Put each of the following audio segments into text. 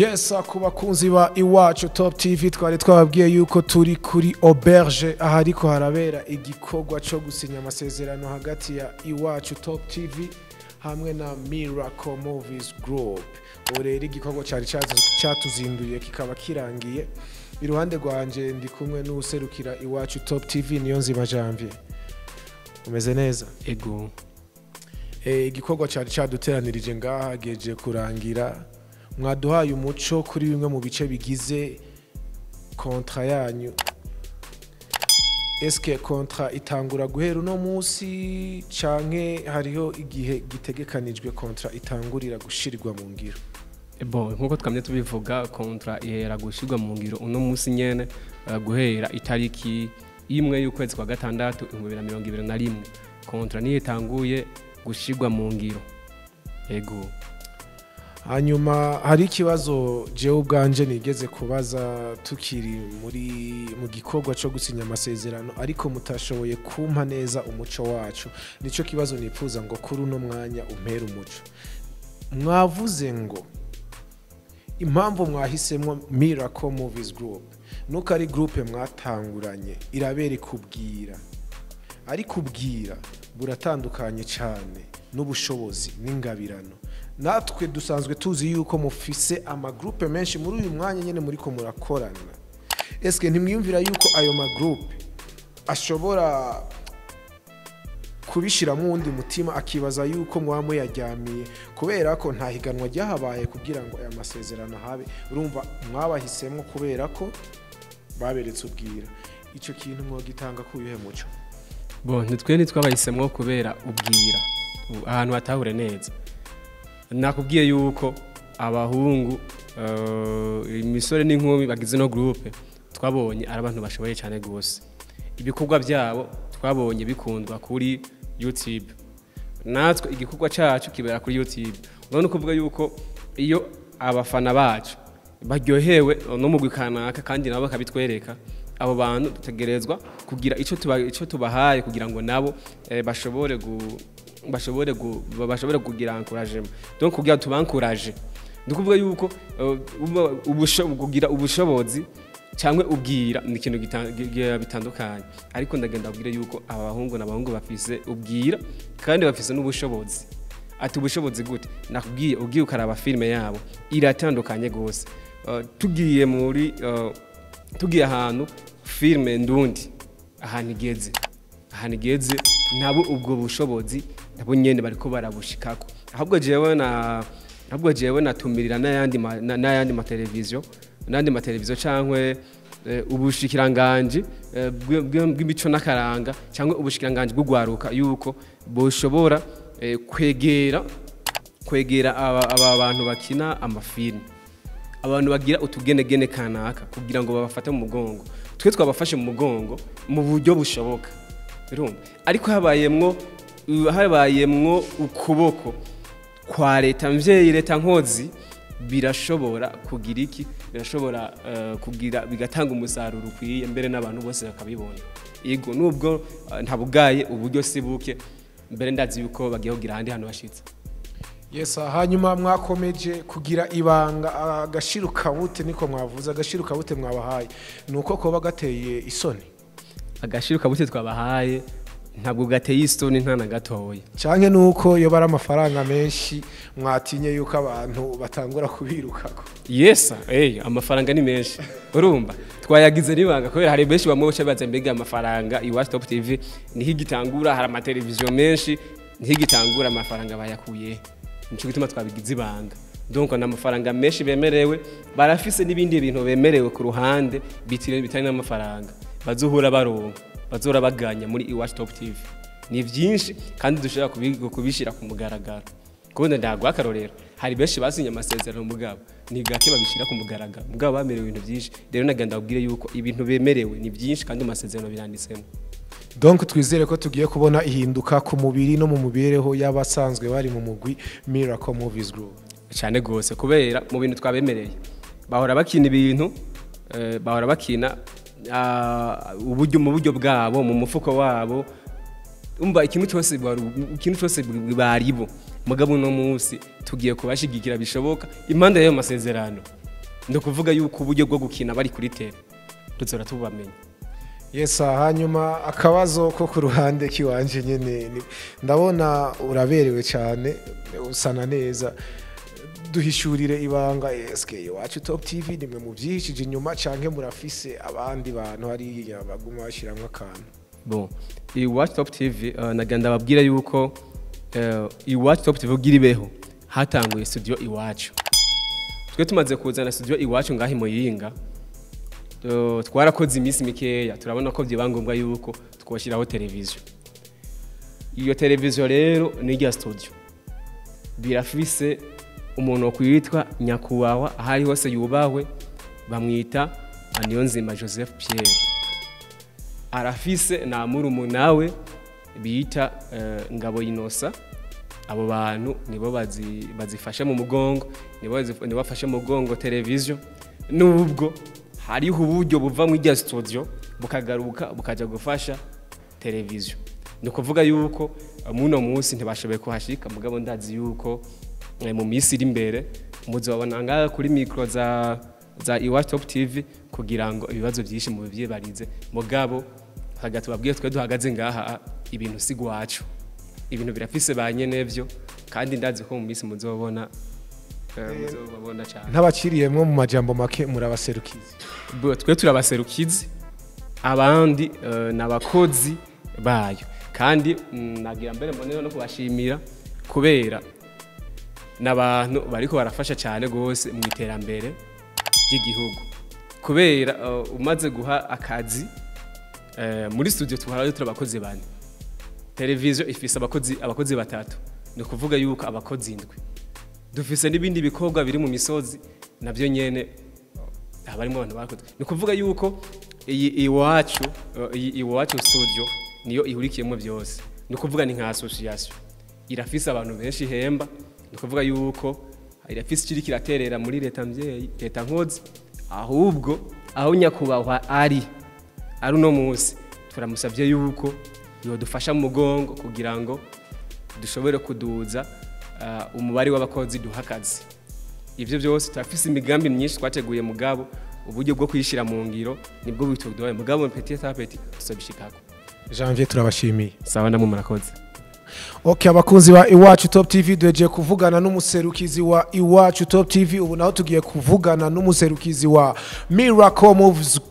Yes, ku bakunzi ba Iwacu Top TV twari twababwiye yuko turi kuri auberge ahariko harabera igikorwa cyo gusinya amasezerano hagati ya Iwacu Top TV hamwe na Miracle Movies Group. Orera igikorwa cyari cyatuzinduye kikaba kirangiye. Iruhande rwanje ndi kumwe n'userukira Iwacu Top TV niyo nzima Janvier. Umeze neza? Ego. Igikorwa cyari cyaduteranirije ngaha geje kurangira. Mwaduhaye umuco kuri bimwe mu bice bigize kontra yanyu. Eske kontra itangura guhera uno munsi canke hariho igihe gitegekanijwe kontra itangurira gushirirwa mu ngiro? Bon, nkuko twamye tubivuga kontra ihera gushirwa mu ngiro uno munsi nyene guhera itariki imwe y'ukwezi kwa gatandatu 2021. Kontra niyo itanguye gushirwa mu ngiro. Ego. Hanyuma hari ikibazo jewe ubwanje nigeze kubaza tukiri mu gikorwa cyo gusinya amasezerano ariko mutashoboye kumpa neza umuco wacu. Nico kibazo nifuza ngo kuri uno mwanya umpera umuco. Mwavuze ngo impamvu mwahisemwo Miracle Movies Group nuko ari groupe mwatanguranye irabere kubwira. Ari kubwira buratandukanye cyane n'ubushobozi n'ingabirano. Natwe dusanzwe tuzi yuko mufise ama groupe menshi muri uyu mwanya nyene muri ko murakorana. Eske ntimwiyumvira yuko ayo ma groupe ashobora kubishira mu wundi mutima akibaza yuko mwamwe yaryamiye kubera ko nta higanwa ryahabaye kugira ngo aya masezerano habe? Urumva mwabahisemwo kubera ko baberetse ubwira. Ico kintu mwogitanga kuyuhe muco? Bon, nitwe nitwabahisemwo kubera ubwira. Ahantu hatahure neza. Nakubwiye yuko abahungu imisore n'inkumi bagize no groupe twabonye ari abantu bashoboye cyane gose. Ibikorwa byabo twabonye bikundwa kuri YouTube. Natwe igikorwa cyacu kibera kuri YouTube. None ukuvuga yuko iyo abafana bacu baryohewe no mu gwikanaka kandi nabo bakabitwereka, abo bantu dutegerezwa kugira ico tubahaye kugira ngo nabo bashobore kugira encouragement. Donc kugira tubankuraje ndikuvuga yuko kugira ubushobozi cyangwa ubwira ni ikintu bitandukanye, ariko ndagenda kubwira yuko abahungu n'abahungu bafise ubwira kandi bafise n'ubushobozi. Ati ubushobozi gute? Nakubwiye ugiye ukaraba filme yabo iratandukanye gose. Tugiye ahantu filme ndundi ahantu igeze nabo ubwo bushobozi nabo nyene bariko barabushikako. Ahubwo jewe natumirira n'ayandi mateleviziyo cankwe ubushikiranganje bw'imico n'akaranga cyangwa ubushikiranganje bw'ugwaruka yuko boshobora kwegera aba bantu bakina amafilme, abantu bagira utugenegene kanaka kugira ngo babafate mu mugongo. Twe twabafashe mu mugongo mu buryo bushoboka. Ariko habayemwo ukuboko kwa leta mvyeyi, leta nkozi birashobora kugira iki? Birashobora kugira bigatanga umusaruro ukwiye mbere n'abantu bose bakabibona. Yego nubwo ntabugaye uburyo sibuke mbere ndazi yuko bagiye kugira handi hano bashitse. Yes, hanyuma mwakomeje kugira ibanga agashiruka bute niko mwavuze agashiruka bute mwabahaye nuko koba gateye isoni? Agashiruka bute twabahaye ntabwo gateye isoni ntana gatoye canke nuko yo bara amafaranga menshi mwatinye yuko abantu batangura kubirukako? Yes, amafaranga ni menshi. Urumva twayagize nibanga kubera hari benshi bamwe bacha bazembega amafaranga. Iwacu Top TV niho igitangura, hari amateleviziyo menshi niho igitangura amafaranga bayakuye. Nico gituma twabigize ibanga. Donc n'amafaranga menshi bemerewe, barafise n'ibindi bintu bemerewe ku ruhande bitari n'amafaranga bazohora baronka, bazora baganya muri Iwacu Top TV. Ni vyinshi kandi dushaka kubishira ku mugaragaro. Kubona ndagwa akarorero hari benshi basinya amasezerano mugabo ni gake babishira ku mugaragaro, mugabo bamerewe ibintu byinshi. Rero nagenda kubwire yuko ibintu bemerewe ni byinshi kandi amasezerano biranditsemo. Donc twizere ko tugiye kubona ihinduka ku mubiri no mu mubireho y'abasanzwe bari mu mugwi Miracle Movies Group. Cyane gose kubera mu bintu twabemereye bahora bakina ibintu bahora bakina mu buryo bwabo mu mufuko wabo. Umva ikintu cyose baribo mugabo no munsi tugiye kubashigikira bishoboka impande y'ayo masezerano. kuvuga yuko uburyo bwo gukina bari kuri tele tuzora tubamenya. Yes, hanyuma akabazo ko ku ruhande kiwanje nyene ndabona uraberewe cyane usana neza, duhishurire ibanga eske iwacu Top TV nimwe mu byihishije inyuma canke murafise abandi bantu hari baguma bashiramwe akantu? Bon, iwacu Top TV naganda babwira yuko iwacu Top TV ugiribeho hatanguye studio iwacu. Twe tumaze kuzana studio iwacu ngahi Muyinga, twarakoze imisi mikeya turabona ko byibangombwa yuko twashiraho televiziyo. Iyo televiziyo rero ni rya studio birafise umuntu okwitwa Nyakuwawa ahari hose yubahwe, bamwita Aniyonzima Joseph Pierre. Arafise na murumunawe bita Ngabo Inosa. Abo bantu nibo bazifasha mu mugongo, nibo bafasha mu mugongo televiziyo. Nubwo hariho uburyo buva mu rya studio bukagaruka bukaja gufasha televiziyo. Ni kuvuga yuko muno munsi ntibashoboye kuhashika, mugabo ndazi yuko mu minsi iri imbere muzobona ngaha kuri micro za iwacu Top TV kugira ngo ibibazo byinshi mu byibarize. Mugabo hagati babwiye twe duhagaze ngaha ibintu sigwacu, ibintu birafise banyenevyo, kandi ndazi ko mu minsi muzobona cyane. Ntabakiriyemwe mu majambo make murabaserukizi. Twe turabaserukizi, abandi nabakozi bayo, kandi nagira mbere mbonera no kubashimira kubera n'abantu bariko barafasha cyane gose mu iterambere ry'igihugu. Kubera umaze guha akazi muri studio twarayo turabakozi bane, televiziyo ifise abakozi batatu, ni kuvuga yuko abakozi indwi. Dufise n'ibindi bikorwa biri mu misozi navyo nyene abarimo abantu bakoze. Ni kuvuga yuko iwacu studio niyo ihurikiyemo byose. Ni kuvuga ni nka association irafise abantu benshi hemba. Ni kuvuga yuko irafise kiri kiraterera muri leta mvyeyi, leta nkozi, ahubwo aho Nyakubahwa ari uno munsi turamusavye yuko yodufasha mu mugongo kugira ngo dushobore kuduza umubari w'abakozi duhakazi. Ivyo byose turafise imigambi myinshi twateguye, mugabo uburyo bwo kwishira mu ngiro nibwo bitudoye, mugabo petit à petit tuzobishikako. Janvier turabashimiye. Sawa namwe murakoze. Okay, abakunzi ba Iwacu Top TV duheje kuvugana n'umuserukizi wa Iwacu Top TV, ubu naho tugiye kuvugana n'umuserukizi wa Miracle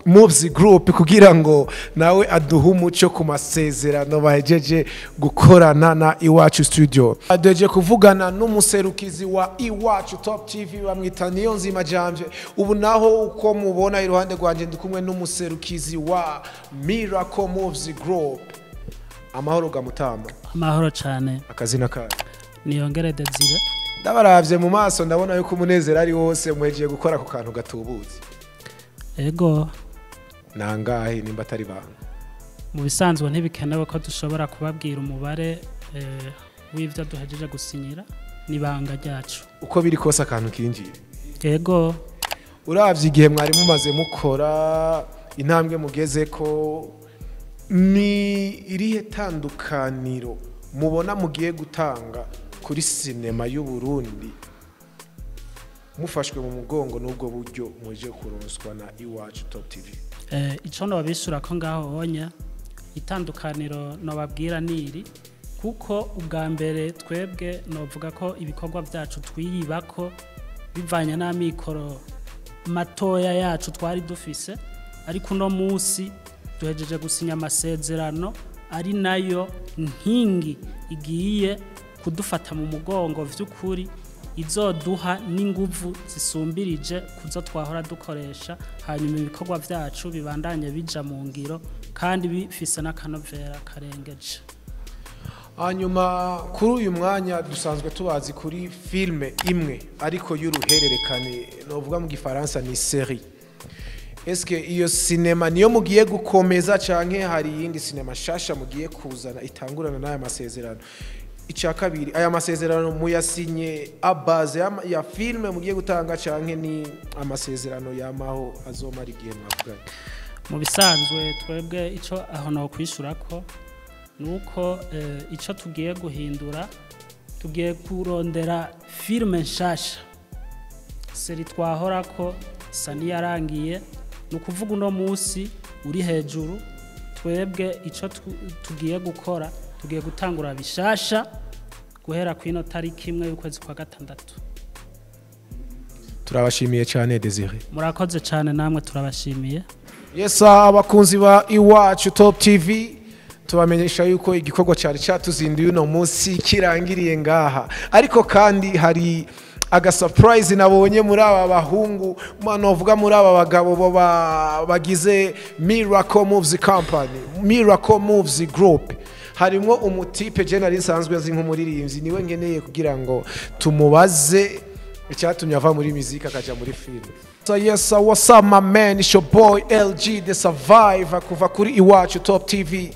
Moves Group kugira ngo nawe aduhe umuco ku masezerano bahejeje gukorana na Iwacu Studio. Duheje kuvugana n'umuserukizi wa Iwacu Top TV bamwita Niyonzima Janvier. Ubu naho uko mubona iruhande rwanje ndi kumwe n'umuserukizi wa Miracle Moves Group. Amahoro gamutamba. Amahoro cyane. Akazina kawe? Niyongere Desire. Ndabaravye mu maso ndabona yuko umunezero ari wose mwegiye gukora ku kantu gatubuzi. Ego. Nangahe nimba atari banga? Mu bisanzwe ntibikenewe ko dushobora kubabwira umubare w'ivyo duhejeje gusinyira nibanga ryacu. Uko biri kose akantu kinjiye. Ego. Uravye igihe mwari mumaze mukora intambwe mugeze ko ni irihe tandukaniro mubona mugiye gutanga kuri sinema y'u Burundi mufashwe mu mugongo n'ubwo buryo muje kuronswa na Iwacu Top TV? Ico no babishura ko ngaho honya itandukaniro no babwira niri kuko ubwa mbere twebwe novuga ko ibikorwa byacu twiyibako bivanye n'amikoro matoya yacu twari dufise, ariko no munsi duhejeje gusinya amasezerano ari nayo nkingi igiye kudufata mu mugongo vy'ukuri, izoduha n'inguvu zisumbirije kuzo twahora dukoresha, hanyuma ibikorwa byacu bibandanye bija mu ngiro kandi bifise n'akanovera karengeje. Hanyuma kuri uyu mwanya dusanzwe tubazi kuri filme imwe ariko y'uruhererekane novuga mu gifaransa ni série. Eske iyo sinema niyo mugiye gukomeza canke hari yindi sinema shasha mugiye kuzana itangurana n'aya masezerano? Ica kabiri, aya masezerano muyasinye abaze ya filme mugiye gutanga canke ni amasezerano yamaho azomara igihe mwavuganye? Mu bisanzwe twebwe ico aho no kwishurako nuko ico tugiye guhindura, tugiye kurondera filme nshasha seri twahorako isa n'iyarangiye ni ukuvuga uno munsi uri hejuru twebwe icyo tugiye gukora tugiye gutangura bishasha guhera ku ino tariki imwe y'ukwezi kwa gatandatu. turabashimiye cyane Desire. Murakoze cyane namwe turabashimiye. Yes, abakunzi ba Iwacu Top TV tubamenyesha yuko igikorwa cyari cyatuzinduye uno munsi kirangiriye ngaha, ariko kandi hari aga surprise nabonye muri aba bahungu manovuga muri aba bagabo bagize Miracle Moves Company, Miracle Moves Group. Harimo umutipe generally sanzwe azi nk'umuririmbyi, niwe ngeneye kugira ngo tumubaze icyatumye ava muri muzika akaja muri film. So yes, what's up my man, it's your boy LG the Survivor kuva kuri Iwacu Top TV.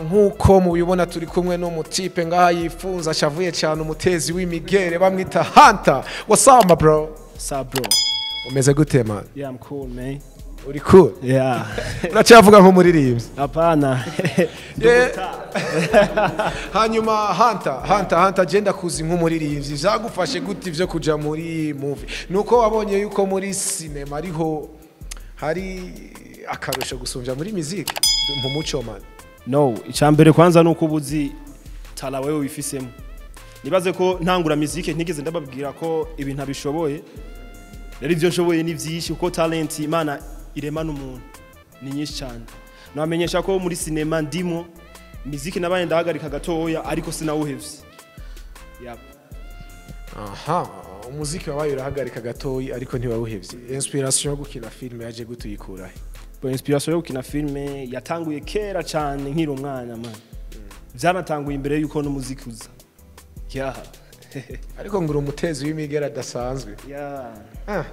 Nkuko mubibona turi kumwe n'umutipe ngaha yifunza ashavuye cyane, umutezi w'imigere bamwita Hunter. What's up my bro? What's up bro? Umeze gute man? Yeah, I'm cool man. Uri cool? Yeah. Uracyavuga nk'umuririmbyi? Hapana. Hanyuma Hunter agenda kuzi nk'umuririmbyi, vyagufashe gute ivyo kuja muri movie? Nuko wabonye yuko muri cinema ariho hari akarusho gusumvya muri muziki mu muco man? No, icyambere kwanza nuko ubuzi tala wewe wifisemo. Nibaze ko ntangura muziki ntigeze ndababwira ko ibintu abishoboye. Rero ivyo nshoboye ni vyinshi kuko talent Imana iremana umuntu ni nyinshi cyane. Namenyesha ko muri cinema ndimo muziki nabaye ndahagarika gatoya ariko sinawuhevye. Yep. Aha, umuziki wabaye urahagarika gatoya ariko ntiwawuhevye. Inspiration yo gukina film yaje gutuyikurahe? Bo inspiration yo gukina filme yatanguye kera cyane nkiri umwana man. Byanatanguye imbere yuko n'umuziki uza. Yeah. Ariko ngura umutezi w'imigera dasanzwe. Yeah.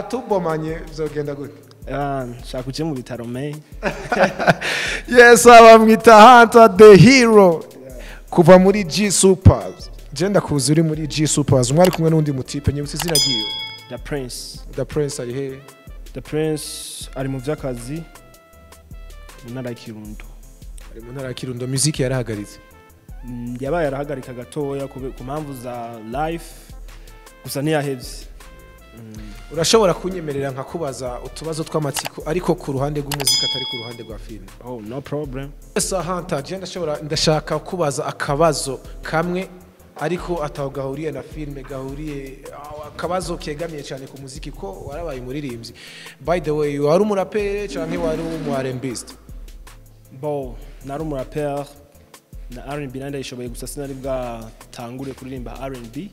Tubomanye bizogenda gute? Shaka uje mu bitaro me. Yes, abamwita Hunter the Hero. Kuva muri G Supers. Genda kuza uri muri G Supers. Mwari kumwe n'undi mutipe nyibutse izina giyo. The Prince. The Prince ari he? The Prince ari mu vyakazi mu ntara ya Kirundo. Ari mu ntara ya Kirundo, muziki yarahagaritse. Yabaye arahagarika gatoya ku mpamvu za life gusa ntiyahevye. Urashobora kunyemerera nkakubaza utubazo tw'amatsiko ariko ku ruhande rw'umuziki atari ku ruhande rwa film? Oh, no problem. Yes, Hunter, ndashaka kubaza akabazo kamwe ariko atawugahuriye na filme, gahuriye akabazo kegamiye cyane ku muziki ko warabaye umuririmbyi. By the way, wari umurapere cyane wari umu R&Bist? Bo, nari umurapere na R&B nanda ishoboye gusa sinari bwatangure kuririmba R&B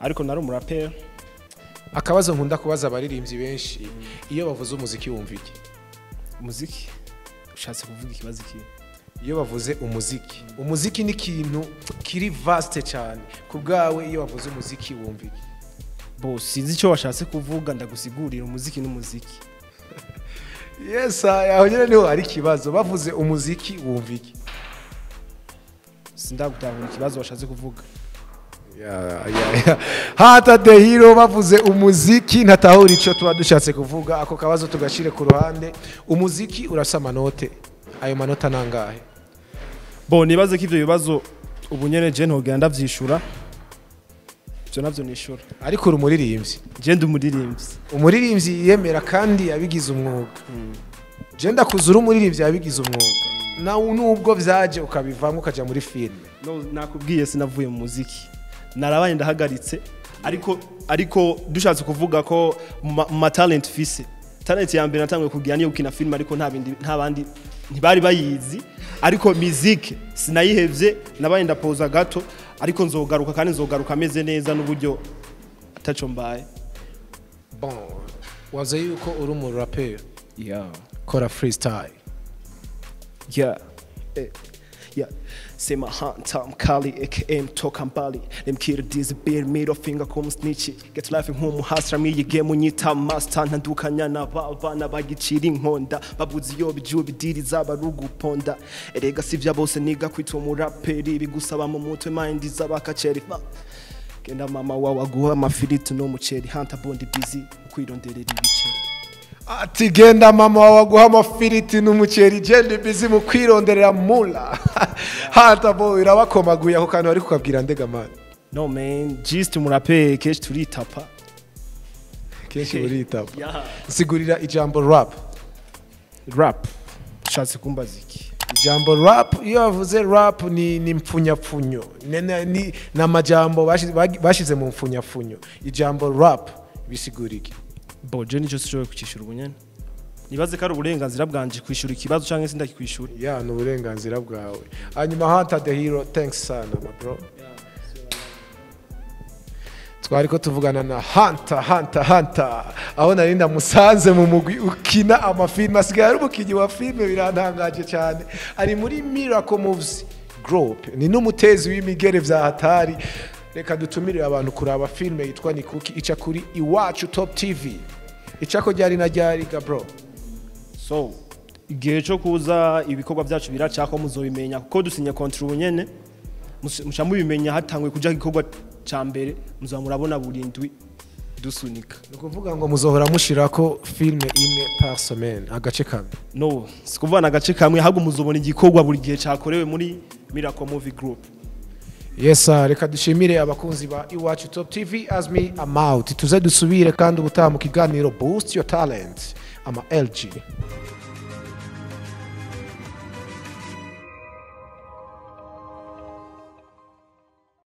ariko nari umurapere. Akabazo nkunda kubaza abaririmbyi benshi iyo bavuze umuziki wumva iki? Umuziki ushatse kuvuga ikibazo iki? Iyo bavuze umuziki ni ikintu kiri vaste cyane, kubgawe iyo bavuze umuziki wumva iki? Bo sinzi icyo washatse kuvuga, ndagusigurira umuziki n'umuziki. Yes, aho nyene niho ari kibazo, bavuze umuziki wumva iki? Sindagutahura ikibazo washatse kuvuga. Hunter the Hero bavuze umuziki ntatahura ico tuba dushatse kuvuga, ako kabazo tugashire ku ruhande. Umuziki urasa manote, ayo manota nangahe? Bo nibaze ko ivyo bibazo ubu nyene je ntogenda vyishura. Byo navyo nishura. Ariko uri umuririmbyi. Je ndi umuririmbyi. Umuririmbyi yemera kandi yabigize umwuga. Je ndakuzura umuririmbyi yabigize umwuga. Na nubwo vyaje ukabivamo ukaja muri film. No, nakubwiye sinavuye mu muziki. Narabaye ndahagaritse ariko dushatse kuvuga ko ma talent fise. Talent ya mbere natangiye kugira niyo ukina film ariko nta bandi ntibari bayizi, ariko music sinayihevye, nabaye ndapoza gato ariko nzogaruka kandi nzogaruka ameze neza n'uburyo ataco mbaye. Bon, waze yuko uri mu rapper? Yeah. Kora freestyle. Yeah. Yeah. Say my Hunter, I'm Kali, aka Mtoka Mbali. Them kid this beer made of finger come snitchy. Get life in home hasra me game unyita master ntandukanya n'abana bagicira inkonda. Babuzi yo bijyo bidiri zabarugu ponda. Erega sivya bose niga kwitwa umuraperi bigusaba mu mutwe mind zabakaceri. Genda mama wawe aguha amafiriti no muceri. Hunter bondi busy ukwironderera ibice. Ati genda mama wawe aguha amafiriti n'umuceri, genda busy mu kwironderera mula. Hunter boy irabakomaguye ako kantu ari kukabwira ndega man? No man, just umuraperi kesh turitapa. kenshi buritaba Yeah. nsigurira ijambo rap Rap. Ushatse kumbaza iki? ijambo rap iyo bavuze rap ni mpfunyapfunyo ni amajambo bashize mu mpfunyapfunyo ijambo rap bisigura iki Bo je nico sishoboye kukishura ubunyene. Nibaze ko ari uburenganzira bwanje kwishura ikibazo canke sindakikwishura. ya ni uburenganzira bwawe hanyuma Hunter the hero thanks sana my bro twari ko tuvugana na Hunter aho nari ndamusanze mu mugwi ukina amafilme asigaye ari umukinyi wa filme birantangaje cyane ari muri Miracle Movies Group ni n'umutezi w'imigere vya hatari reka dutumire abantu kuraba filme yitwa Nikuki ica kuri Iwacu Top TV icako ryari na ryari ga bro So igihe cyo kuza ibikorwa byacu biracako muzobimenya kuko dusinya contrat ubunyene muca mubimenya hatangwe kuja igikorwa ca mbere muzaba murabona burindwi dusunika. nukuvuga ngo muzohora mushirako filme imwe par semaine agace kamwe No sikuvana agace kamwe ahubwo muzobona igikorwa buri gihe cakorewe muri Miracle Movie Group. Yes sir, reka dushimire abakunzi ba Iwacu Top TV as me I'm out tuze dusubire kandi ubutaha mu kiganiro boost your talent ama LG